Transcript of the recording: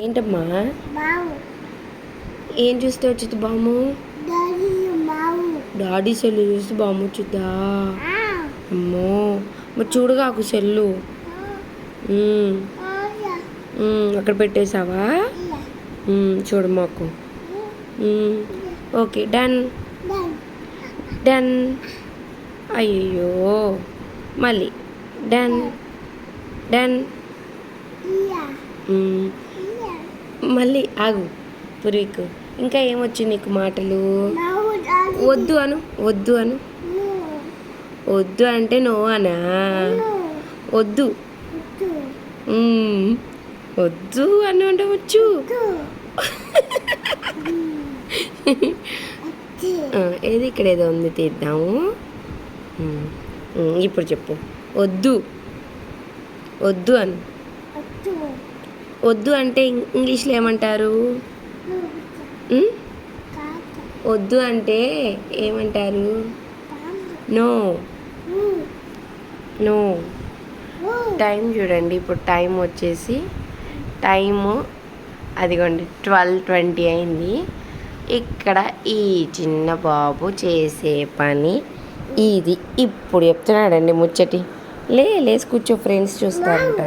ఏంటమ్మా ఏం చూస్తే వచ్చింది బాము? డాడీ సెల్లు చూస్తే బాము వచ్చిద్దా? అమ్మో మరి చూడగాకు సెల్లు. అక్కడ పెట్టేసావా? చూడు మాకు. Okay done done. అయ్యో మళ్ళీ డన్ డన్. మళ్ళీ ఆగు పురికు. ఇంకా ఏమొచ్చి నీకు మాటలు? వద్దు అను, వద్దు అను. వద్దు అంటే నో అనా? వద్దు వద్దు అని అంటే వచ్చు. ఏది ఇక్కడ ఏదో ఉంది తీద్దాము. ఇప్పుడు చెప్పు. వద్దు వద్దు అను. వద్దు అంటే ఇంగ్లీష్లో ఏమంటారు? వద్దు అంటే ఏమంటారు? No no. టైం చూడండి, ఇప్పుడు టైం వచ్చేసి అదిగోండి 12:20 అయింది. ఇక్కడ ఈ చిన్న బాబు చేసే పని ఇది. ఇప్పుడు చెప్తున్నాడండి ముచ్చటి. లేసి కూర్చో, ఫ్రెండ్స్ చూస్తారంట.